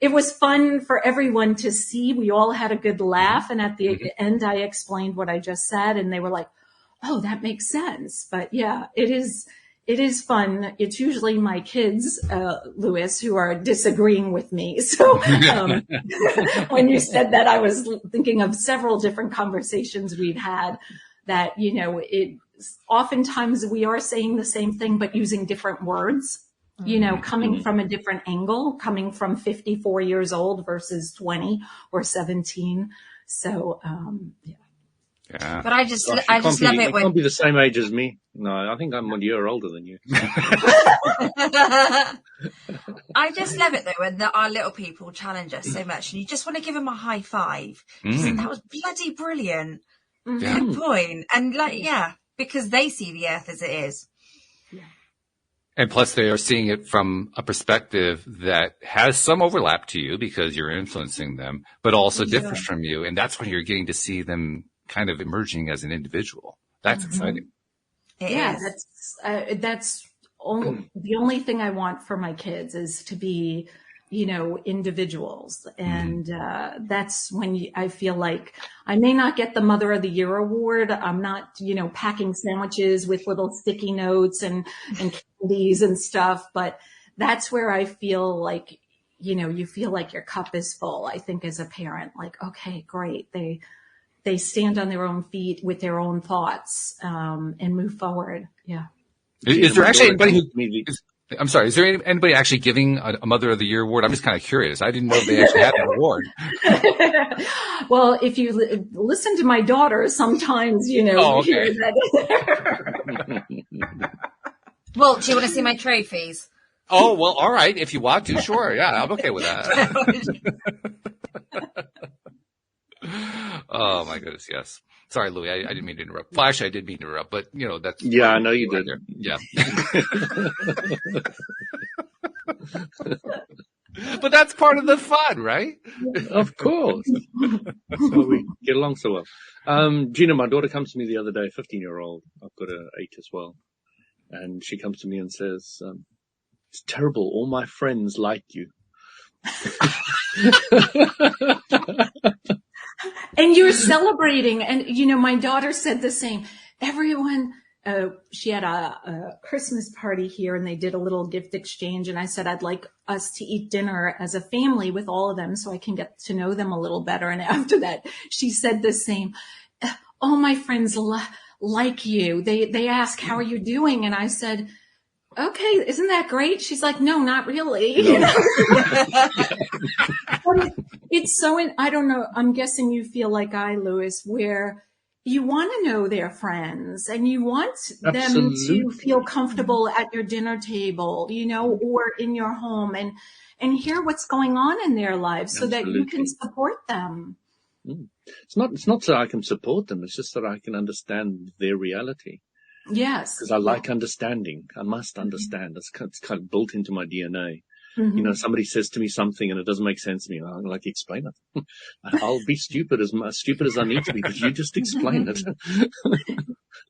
It was fun for everyone to see. We all had a good laugh. And at the end, I explained what I just said, and they were like, "Oh, that makes sense." But yeah, it is fun. It's usually my kids, Louis, who are disagreeing with me. So when you said that, I was thinking of several different conversations we've had that, oftentimes we are saying the same thing, but using different words, coming from a different angle, coming from 54 years old versus 20 or 17. So, yeah. Yeah. But I just love it when... You can't be the same age as me. No, I think I'm 1 year older than you. I just love it, though, when our little people challenge us so much, and you just want to give them a high five. That was bloody brilliant. Good point. And because they see the earth as it is. Yeah. And plus they are seeing it from a perspective that has some overlap to you because you're influencing them, but also differs from you. And that's when you're getting to see them kind of emerging as an individual. That's exciting. That's the only thing I want for my kids is to be, individuals. And that's when I feel like I may not get the Mother of the Year award. I'm not, packing sandwiches with little sticky notes and candies and stuff, but that's where I feel like, you feel like your cup is full. I think as a parent, like, okay, great. They stand on their own feet with their own thoughts, and move forward. Yeah. Is there actually anybody I'm sorry, is there anybody actually giving a Mother of the Year award? I'm just kind of curious. I didn't know they actually had an award. Well, if you listen to my daughter, sometimes, you hear that. Well, do you want to see my trophies? Oh, well, all right. If you want to, sure. Yeah, I'm okay with that. Oh, my goodness, yes. Sorry, Louis, I didn't mean to interrupt. Well, actually, I did mean to interrupt, but, that's... Yeah, I know you did. There. Yeah. But that's part of the fun, right? Of course. That's why we get along so well. Gina, my daughter comes to me the other day, 15-year-old. I've got an 8 as well. And she comes to me and says, "It's terrible. All my friends like you." And you're celebrating. And, my daughter said the same. Everyone, she had a Christmas party here and they did a little gift exchange. And I said, I'd like us to eat dinner as a family with all of them so I can get to know them a little better. And after that, she said the same. All my friends like you. They ask, how are you doing? And I said, okay, isn't that great? She's like, no, not really. No. It's so, I don't know, I'm guessing you feel like I, Louis, where you want to know their friends and you want them to feel comfortable at your dinner table, or in your home and hear what's going on in their lives so that you can support them. It's not so I can support them. It's just that I can understand their reality. Yes. Because I like understanding. I must understand. It's kind of built into my DNA. You know, somebody says to me something and it doesn't make sense to me. I'm like, explain it. I'll be stupid as I need to be, but you just explain it.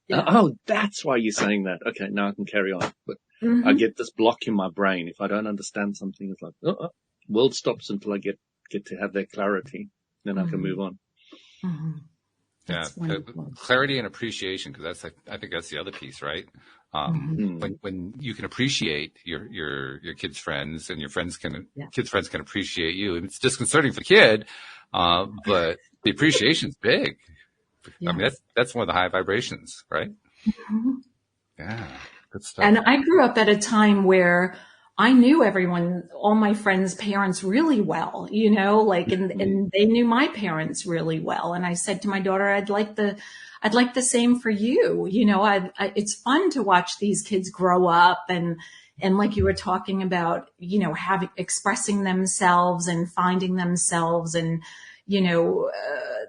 Yeah. Oh, that's why you're saying that. Okay, now I can carry on. But I get this block in my brain. If I don't understand something, it's like, world stops until I get to have that clarity. Then I can move on. Yeah, clarity and appreciation, because I think that's the other piece, right? When you can appreciate your kids' friends, and kids' friends can appreciate you, and it's disconcerting for the kid, but the appreciation's big. Yeah. I mean, that's one of the high vibrations, right? Yeah, good stuff. And I grew up at a time where I knew all my friends' parents really well, you know, like, and they knew my parents really well. And I said to my daughter, I'd like the same for you. You know, it's fun to watch these kids grow up and like you were talking about, you know, expressing themselves and finding themselves, and, you know,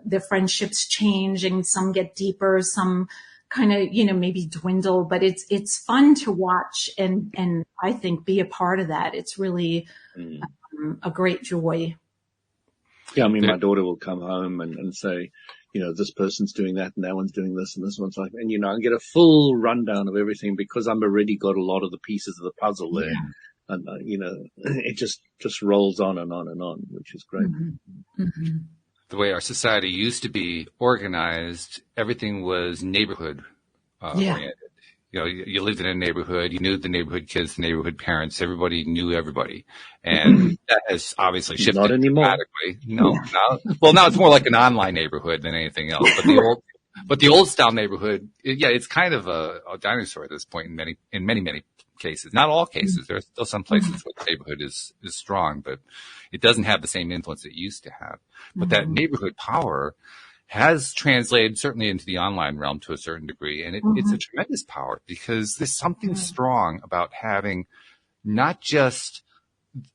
the friendships change, and some get deeper, some kind of, you know, maybe dwindle, but it's fun to watch and I think be a part of that. It's really a great joy. Yeah. I mean, my daughter will come home and say, you know, this person's doing that and that one's doing this and this one's like, and, you know, I get a full rundown of everything because I've already got a lot of the pieces of the puzzle there. Yeah. And, you know, it just rolls on and on and on, which is great. The way our society used to be organized, everything was neighborhood oriented. You know, you lived in a neighborhood, you knew the neighborhood kids, the neighborhood parents, everybody knew everybody. And that has obviously shifted Not anymore. dramatically. No, now it's more like an online neighborhood than anything else. But the old style neighborhood, it's kind of a dinosaur at this point in many cases. Not all cases. There are still some places where the neighborhood is strong, but it doesn't have the same influence it used to have. But that neighborhood power has translated certainly into the online realm to a certain degree. And it's a tremendous power, because there's something strong about having not just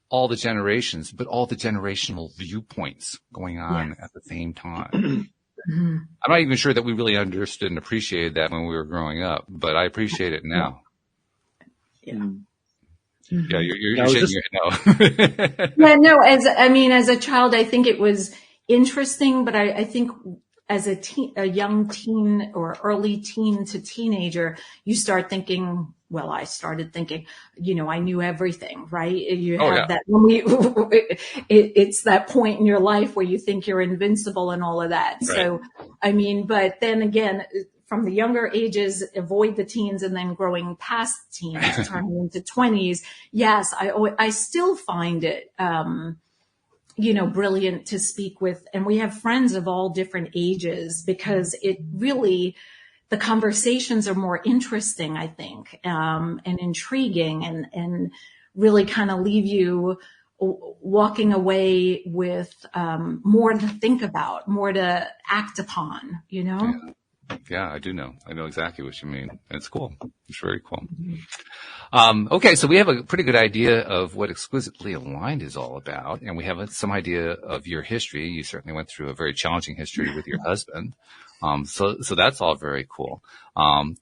all the generations, but all the generational viewpoints going on at the same time. I'm not even sure that we really understood and appreciated that when we were growing up, but I appreciate it now. Yeah. Yeah, you're shaking your head no. Yeah, no, as a child, I think it was interesting, but I think as a young teen or early teen to teenager, you start thinking, well, I started thinking, you know, I knew everything, right? You have that, it's that point in your life where you think you're invincible and all of that. Right. So, I mean, but then again, from the younger ages, avoid the teens, and then growing past teens, turning into 20s. Yes, I still find it, you know, brilliant to speak with. And we have friends of all different ages, because it really, the conversations are more interesting, I think, and intriguing, and really kind of leave you walking away with more to think about, more to act upon, you know? Yeah, I do know. I know exactly what you mean. It's cool. It's very cool. Okay, so we have a pretty good idea of what Exquisitely Aligned is all about, and we have some idea of your history. You certainly went through a very challenging history with your husband. So that's all very cool.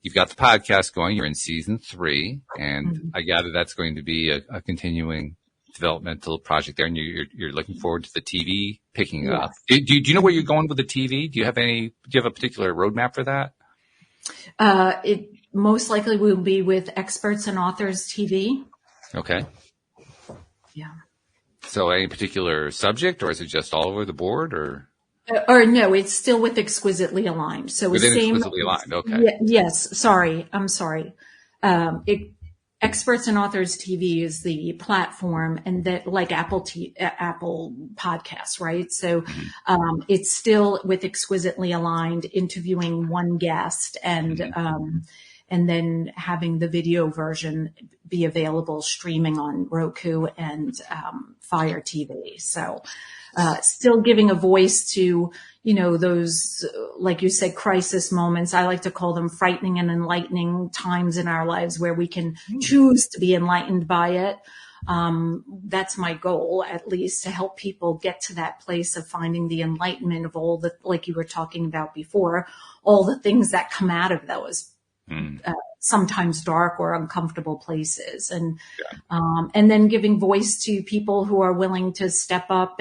You've got the podcast going. You're in season 3, and I gather that's going to be a continuing developmental project there, and you're looking forward to the TV picking up. Do you know where you're going with the TV? Do you have a particular roadmap for that? It most likely will be with Experts and Authors TV. Okay. Yeah. So any particular subject, or is it just all over the board, or no, it's still with Exquisitely Aligned. So within Exquisitely Aligned. Okay. Yes. Sorry. I'm sorry. Experts and Authors TV is the platform, and that, like Apple Podcasts, right? So, it's still with Exquisitely Aligned, interviewing one guest, and then having the video version be available streaming on Roku and Fire TV. So, still giving a voice to, you know, those, like you said, crisis moments. I like to call them frightening and enlightening times in our lives where we can choose to be enlightened by it. That's my goal, at least, to help people get to that place of finding the enlightenment of all the, like you were talking about before, all the things that come out of those sometimes dark or uncomfortable places. And then giving voice to people who are willing to step up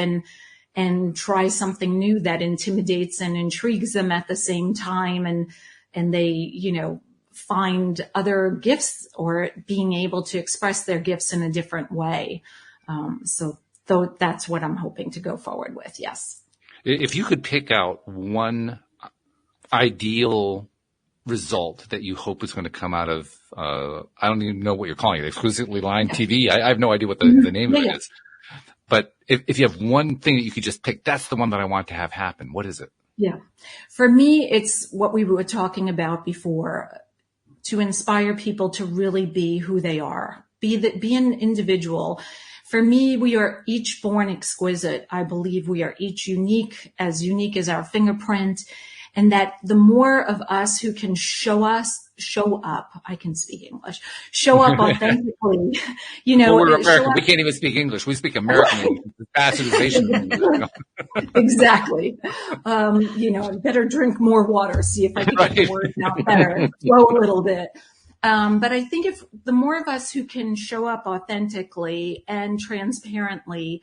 and try something new that intimidates and intrigues them at the same time. And they, find other gifts or being able to express their gifts in a different way. So that's what I'm hoping to go forward with. Yes. If you could pick out one ideal result that you hope is going to come out of, I don't even know what you're calling it, Exquisitely Aligned TV. I have no idea what the name of it is. But if you have one thing that you could just pick, that's the one that I want to have happen. What is it? Yeah. For me, it's what we were talking about before, to inspire people to really be who they are, be an individual. For me, we are each born exquisite. I believe we are each unique as our fingerprint. And that the more of us who can show up, I can speak English, show up authentically, Well, we're American. We can't even speak English. We speak American bastardization. Exactly. I better drink more water, see if I can get the words out better, flow a little bit. But I think if the more of us who can show up authentically and transparently,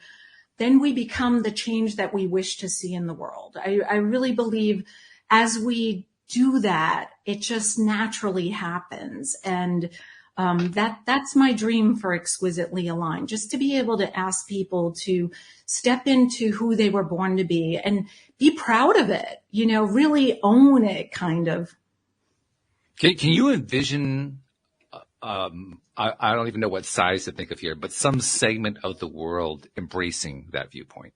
then we become the change that we wish to see in the world. I really believe as we do that, it just naturally happens. And that's my dream for Exquisitely Aligned, just to be able to ask people to step into who they were born to be and be proud of it, really own it, kind of. Can you envision, I don't even know what size to think of here, but some segment of the world embracing that viewpoint?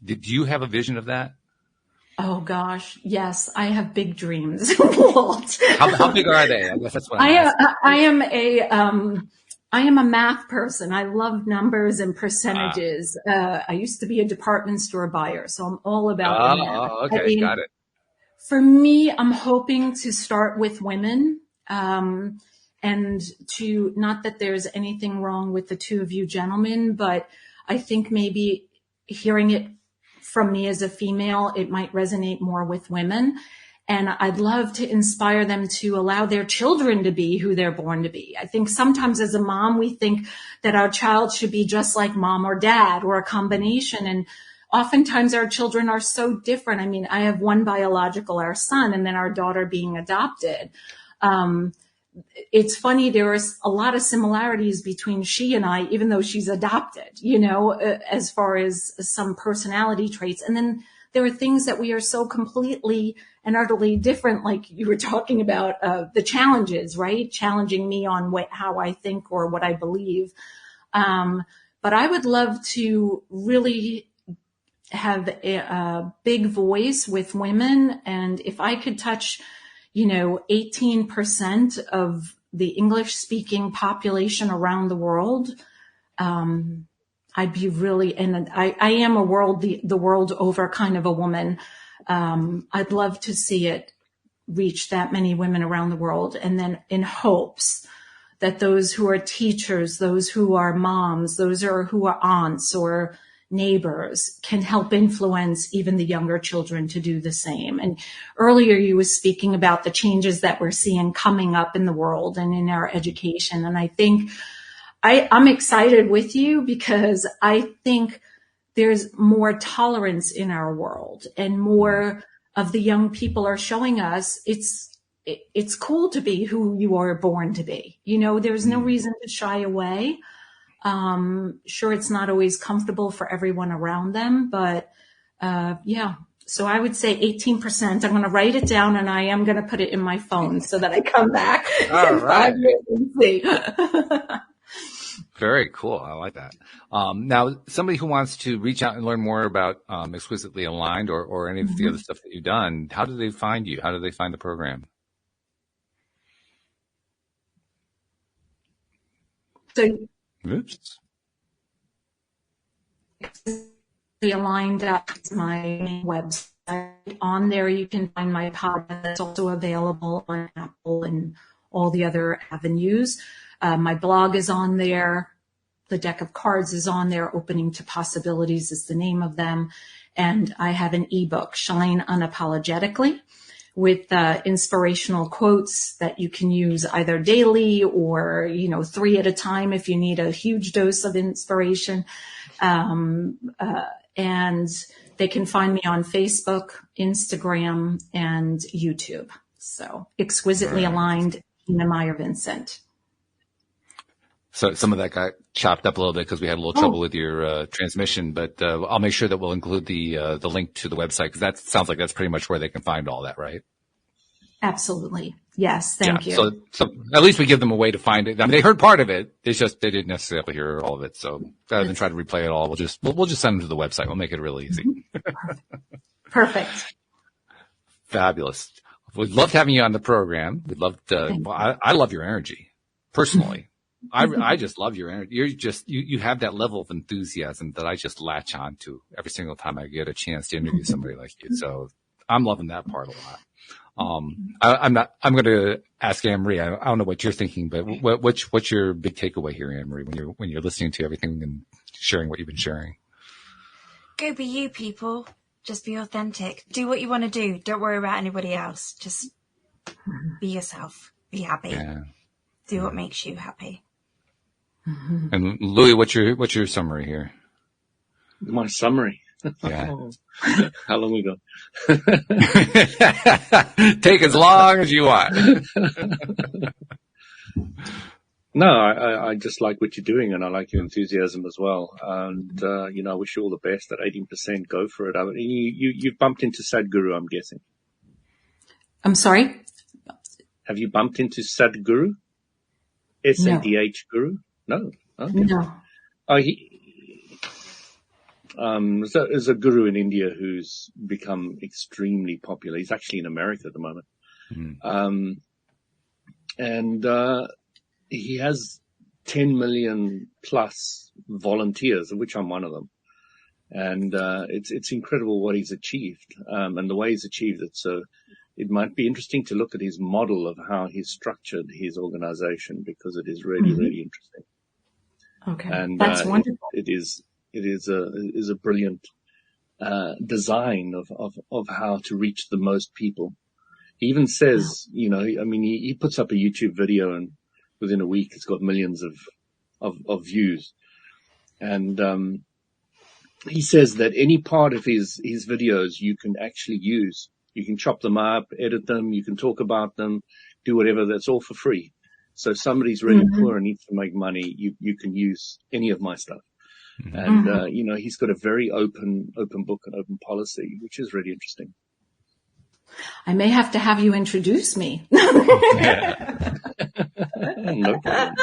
Did you have a vision of that? Oh gosh, yes, I have big dreams, Walt. How big are they? I guess that's what I am a math person. I love numbers and percentages. I used to be a department store buyer, so I'm all about the math. Okay, got it. For me, I'm hoping to start with women, and to, not that there's anything wrong with the two of you gentlemen, but I think maybe hearing it from me as a female, it might resonate more with women. And I'd love to inspire them to allow their children to be who they're born to be. I think sometimes as a mom, we think that our child should be just like mom or dad or a combination. And oftentimes our children are so different. I mean, I have one biological, our son, and then our daughter being adopted. It's funny, there is a lot of similarities between she and I, even though she's adopted, as far as some personality traits. And then there are things that we are so completely and utterly different, like you were talking about, the challenges, right? Challenging me on how I think or what I believe. But I would love to really have a big voice with women. And if I could touch 18% of the English speaking population around the world, I'd be really, and I am the world over kind of a woman. I'd love to see it reach that many women around the world. And then in hopes that those who are teachers, those who are moms, who are aunts or neighbors can help influence even the younger children to do the same. And earlier you were speaking about the changes that we're seeing coming up in the world and in our education. And I think I'm excited with you because I think there's more tolerance in our world and more of the young people are showing us it's cool to be who you are born to be. There's no reason to shy away. Sure, it's not always comfortable for everyone around them, but yeah. So I would say 18%. I'm going to write it down and I am going to put it in my phone so that I come back All right. and see. Very cool. I like that. Now, somebody who wants to reach out and learn more about Exquisitely Aligned or any of the other stuff that you've done, how do they find you? How do they find the program? So Oops. Aligned is my main website. On there, you can find my podcast. It's also available on Apple and all the other avenues. My blog is on there. The deck of cards is on there. Opening to Possibilities is the name of them. And I have an ebook, Shine Unapologetically, with inspirational quotes that you can use either daily or, 3 at a time if you need a huge dose of inspiration. And they can find me on Facebook, Instagram, and YouTube. So Exquisitely Aligned, Gina, Maier, Vincent. So some of that got chopped up a little bit because we had a little trouble with your transmission, but I'll make sure that we'll include the link to the website, because that sounds like that's pretty much where they can find all that, right? Absolutely. Yes. Thank you. So at least we give them a way to find it. I mean, they heard part of it. It's just they didn't necessarily hear all of it. So rather than try to replay it all, we'll just send them to the website. We'll make it really easy. Perfect. Fabulous. We'd love having you on the program. We'd love to. I love your energy personally. I just love your energy. You have that level of enthusiasm that I just latch on to every single time I get a chance to interview somebody like you. So I'm loving that part a lot. I'm going to ask Anne-Marie. I don't know what you're thinking, but what's your big takeaway here, Anne-Marie, when you're listening to everything and sharing what you've been sharing? Go be you, people. Just be authentic. Do what you want to do. Don't worry about anybody else. Just be yourself. Be happy. Yeah. Do what makes you happy. And Louis, what's your summary here? My summary. Yeah. How long we got? Take as long as you want. No, I just like what you're doing, and I like your enthusiasm as well. And, I wish you all the best. At 18%, go for it. I mean, you've bumped into Sadhguru, I'm guessing. I'm sorry? Have you bumped into Sadhguru? S-A-D-H Guru? No. Okay. No. Oh, there's a guru in India who's become extremely popular. He's actually in America at the moment. And he has 10 million plus volunteers, of which I'm one of them. And it's incredible what he's achieved, and the way he's achieved it. So it might be interesting to look at his model of how he's structured his organization, because it is really, really interesting. Okay. And that's wonderful. It is a brilliant design of how to reach the most people. He even says, he puts up a YouTube video, and within a week it's got millions of views. And he says that any part of his videos you can actually use. You can chop them up, edit them, you can talk about them, do whatever. That's all for free. So if somebody's really poor and needs to make money, you can use any of my stuff. And, he's got a very open book and open policy, which is really interesting. I may have to have you introduce me. No problem.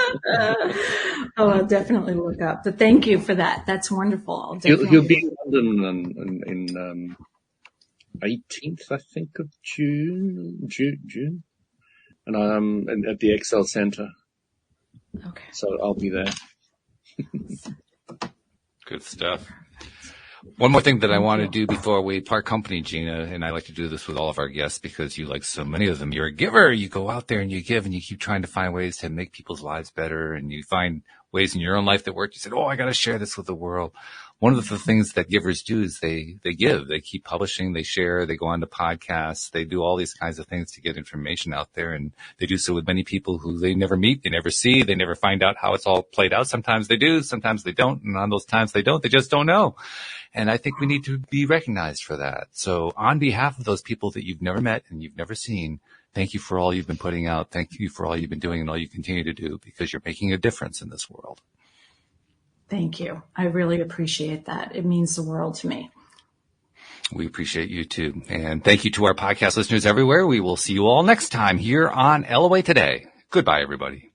I'll definitely look up. But thank you for that. That's wonderful. He'll be in London in 18th, I think, of June. And I'm at the Excel Center. Okay. So I'll be there. Good stuff. One more thing that I want to do before we part company, Gina, and I like to do this with all of our guests because you, like so many of them, you're a giver. You go out there and you give, and you keep trying to find ways to make people's lives better, and you find ways in your own life that work. You said, I got to share this with the world. One of the things that givers do is they give, they keep publishing, they share, they go on to podcasts, they do all these kinds of things to get information out there. And they do so with many people who they never meet, they never see, they never find out how it's all played out. Sometimes they do, sometimes they don't. And on those times they don't, they just don't know. And I think we need to be recognized for that. So on behalf of those people that you've never met and you've never seen, thank you for all you've been putting out. Thank you for all you've been doing and all you continue to do, because you're making a difference in this world. Thank you. I really appreciate that. It means the world to me. We appreciate you too. And thank you to our podcast listeners everywhere. We will see you all next time here on LOA Today. Goodbye, everybody.